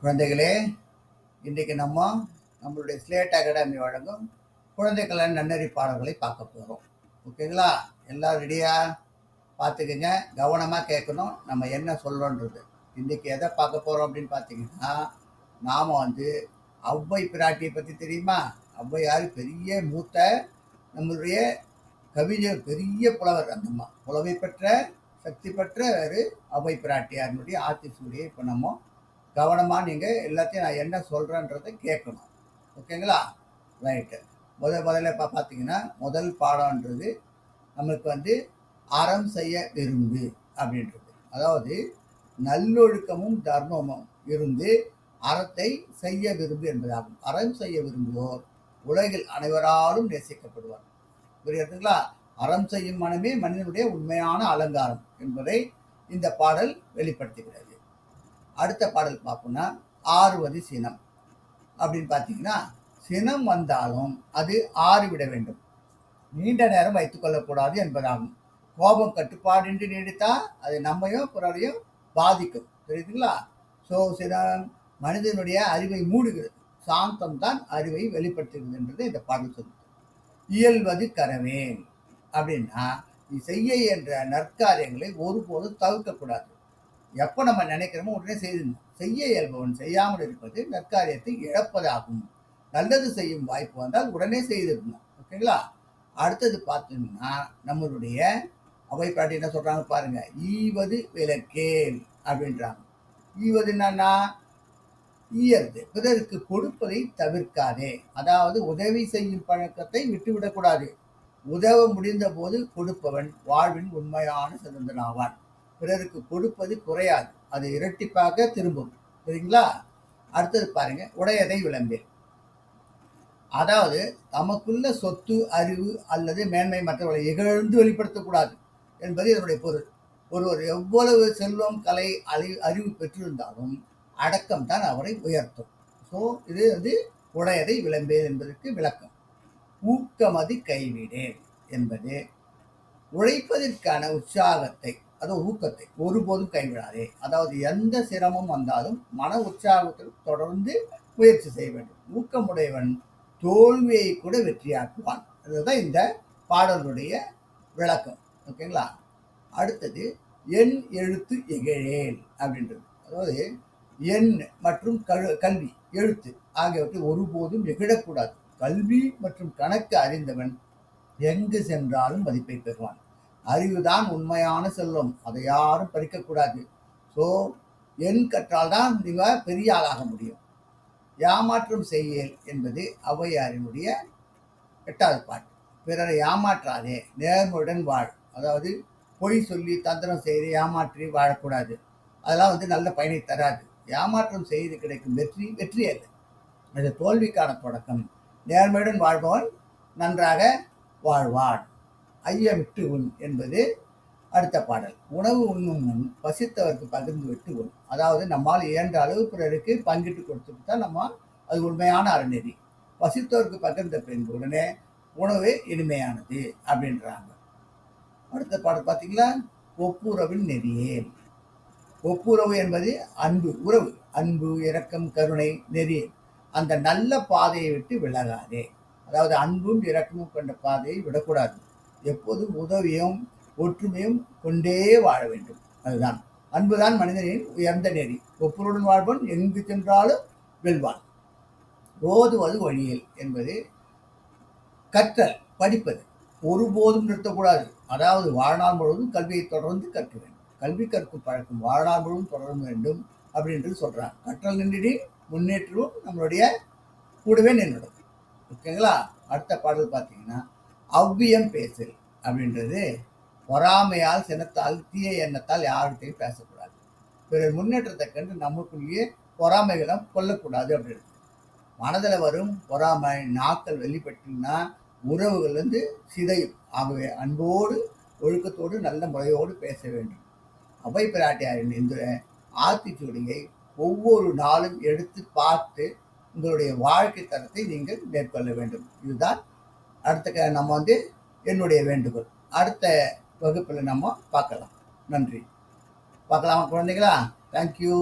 குழந்தைகளே, இன்றைக்கு நம்மளுடைய ஸ்லேட் அகாடமி வழங்கும் குழந்தைகளின் நன்னறி பாடல்களை பார்க்க போகிறோம். ஓகேங்களா? எல்லாம் ரெடியா? பார்த்துக்குங்க, கவனமாக கேட்கணும். நம்ம என்ன சொல்கிறோன்றது. இன்றைக்கி எதை பார்க்க போகிறோம் அப்படின்னு பார்த்தீங்கன்னா, நாம் ஔவை பிராட்டியை பற்றி தெரியுமா? ஔவையார் பெரிய மூத்த நம்மளுடைய கவிஞர், பெரிய புலவர். அந்த புலவை பெற்ற சக்தி பெற்ற ஒரு ஔவை பிராட்டியாருடைய ஆத்திசூடியை இப்போ நம்ம கவனமாக நீங்கள் எல்லாத்தையும் நான் என்ன சொல்கிறேன்றதை கேட்கணும். ஓகேங்களா? ரைட்டு. முதல்ல இப்போ பார்த்தீங்கன்னா, முதல் பாடம்ன்றது நம்மளுக்கு அறம் செய்ய விரும்பு அப்படின்றது. அதாவது நல்லொழுக்கமும் தர்மமும் இருந்து அறத்தை செய்ய விரும்பு என்பதாகும். அறம் செய்ய விரும்புவோர் உலகில் அனைவராலும் நேசிக்கப்படுவார். புரியுதுங்களா? அறம் செய்யும் மனமே மனிதனுடைய உண்மையான அலங்காரம் என்பதை இந்த பாடல் வெளிப்படுத்துகிறது. அடுத்த பாடல் பார்ப்போம்னா, ஆறுவது சினம் அப்படின்னு பார்த்தீங்கன்னா, சினம் வந்தாலும் அது ஆறிவிட வேண்டும், நீண்ட நேரம் வைத்துக் கொள்ளக்கூடாது என்பதாகும். கோபம் கட்டுப்பாடின்றி நீடித்தால் அது நம்மையும் பிறரையும் பாதிக்கும். தெரியுதுங்களா? ஸோ சினம் மனிதனுடைய அறிவை மூடுகிறது, சாந்தம் தான் அறிவை வெளிப்படுத்துகிறது என்றது இந்த பாடல் சொல்லுது. இயல்வது கரவேன் அப்படின்னா, நீ செய்ய என்ற நற்காரியங்களை ஒருபோதும் தவிர்க்கக்கூடாது. எப்போ நம்ம நினைக்கிறோமோ உடனே செய்யணும். செய்ய இயல்பவன் செய்யாமல் இருப்பது நற்காரியத்தை இழப்பதாகும். நல்லது செய்யும் வாய்ப்பு வந்தால் உடனே செய்திருக்கணும். ஓகேங்களா? அடுத்தது பார்த்தீங்கன்னா, நம்மளுடைய அவை பாட்டி என்ன சொல்றாங்க பாருங்க. ஈவது விலக்கேல் அப்படின்றாங்க. ஈவது என்னன்னா, ஈயறது, பிறருக்கு கொடுப்பதை தவிர்க்காதே. அதாவது உதவி செய்யும் பழக்கத்தை விட்டுவிடக்கூடாது. உதவ முடிந்த போது கொடுப்பவன் வாழ்வின் உண்மையான செல்வந்தன் ஆவான். பிறருக்கு கொடுப்பது குறையாது, அது இரட்டிப்பாக திரும்பும். சரிங்களா? அடுத்தது பாருங்க, உடையதை விளம்பேன். அதாவது தமக்குள்ள சொத்து, அறிவு அல்லது மேன்மை மற்றவர்களை இகழ்ந்து வெளிப்படுத்தக்கூடாது என்பது இதனுடைய பொருள். ஒருவர் எவ்வளவு செல்வம், கலை, அறிவு பெற்றிருந்தாலும் அடக்கம் தான் அவரை உயர்த்தும். ஸோ இது உடையதை விளம்பேன் என்பதற்கு விளக்கம். ஊக்கமதி கைவிடேன் என்பது உழைப்பதற்கான உற்சாகத்தை, அதாவது ஊக்கத்தை ஒருபோதும் கைவிடாதே. அதாவது எந்த சிரமம் வந்தாலும் மன உற்சாகத்தில் தொடர்ந்து முயற்சி செய்ய வேண்டும். ஊக்கமுடையவன் தோல்வியை கூட வெற்றியாக்குவான். அதுதான் இந்த பாடலுடைய விளக்கம். ஓகேங்களா? அடுத்தது எண் எழுத்து இகழேல் அப்படின்றது. அதாவது எண் மற்றும் கல்வி, எழுத்து ஆகியவற்றை ஒருபோதும் இகழக்கூடாது. கல்வி மற்றும் கணக்கு அறிந்தவன் எங்கு சென்றாலும் மதிப்பை பெறுவான். அறிவுதான் உண்மையான செல்வம், அதை யாரும் பறிக்கக்கூடாது. ஸோ எண் கற்றால்தான் நீங்கள் பெரிய ஆளாக முடியும். ஏமாற்றம் செய்யல் என்பது ஔவையாரினுடைய 8வது பாட்டு. பிறரை ஏமாற்றாதே, நேர்மையுடன் வாழ். அதாவது பொய் சொல்லி தந்திரம் செய்து ஏமாற்றி வாழக்கூடாது. அதெல்லாம் நல்ல பயனை தராது. ஏமாற்றம் செய்து கிடைக்கும் வெற்றி வெற்றி அல்ல, அது தோல்விக்கான தொடக்கம். நேர்மையுடன் வாழ்பவன் நன்றாக வாழ்வான். ஐயமிட்டு உண் என்பது அடுத்த பாடல். உணவு உண்ணும் முன் பசித்தவருக்கு பகிர்ந்து விட்டு உண். அதாவது நம்மால் இயன்ற அளவு பிறருக்கு பங்கிட்டு கொடுத்துட்டு தான் அது உண்மையான அறநெறி. பசித்தவருக்கு பகிர்ந்த பின்பு உடனே உணவு இனிமையானது அப்படின்றாங்க. அடுத்த பாடல் பார்த்தீங்களா, ஒப்புரவின் நெறியே. ஒப்புரவு என்பது அன்பு, உறவு, அன்பு, இரக்கம், கருணை, நெறி. அந்த நல்ல பாதையை விட்டு விலகாதே. அதாவது அன்பும் இரக்கமும் கொண்ட பாதையை விடக்கூடாது. எப்போதும் உதவியும் ஒற்றுமையும் கொண்டே வாழ வேண்டும். அதுதான் அன்புதான் மனிதனின் உயர்ந்த நெறி. ஒப்புருடன் வாழ்வன் எங்கு சென்றாலும் வெல்வான். ஓதுவது வழியில் என்பது கற்றல், படிப்பது. ஒருபோதும் நிறுத்தக்கூடாது. அதாவது வாழ்நாள் முழுவதும் கல்வியை தொடர்ந்து கற்க வேண்டும். கல்வி கற்கும் பழக்கம் வாழ்நாள் முழுவதும் தொடர வேண்டும் அப்படின்றது சொல்றாங்க. கற்றல் நின்றுடி முன்னேற்றமும் நம்மளுடைய கூடவே நின்றுடும். ஓகேங்களா? அடுத்த பாடல் பார்த்தீங்கன்னா, அவ்வியம் பேசல் அப்படின்றது பொறாமையால், சினத்தால், தீய எண்ணத்தால் யார்கிட்டையும் பேசக்கூடாது. பிறர் முன்னேற்றத்தை கண்டு நமக்குள்ளேயே பொறாமைகளும் கொல்லக்கூடாது அப்படின்றது. மனதில் வரும் பொறாமை நாக்கள் வெளிப்பட்டுன்னா உறவுகள் சிதையும். ஆகவே அன்போடு ஒழுக்கத்தோடு நல்ல முறையோடு பேச வேண்டும். அவை பிராட்டியாரின் இந்த ஆத்திச்சூடியை ஒவ்வொரு நாளும் எடுத்து பார்த்து உங்களுடைய வாழ்க்கை தரத்தை நீங்கள் மேற்கொள்ள வேண்டும். இதுதான் அடுத்த நம்ம என்னுடைய வேண்டுகோள். அடுத்த வகுப்பில் நம்ம பார்க்கலாம். நன்றி. பார்க்கலாமா குழந்தைங்களா? தேங்க்யூ.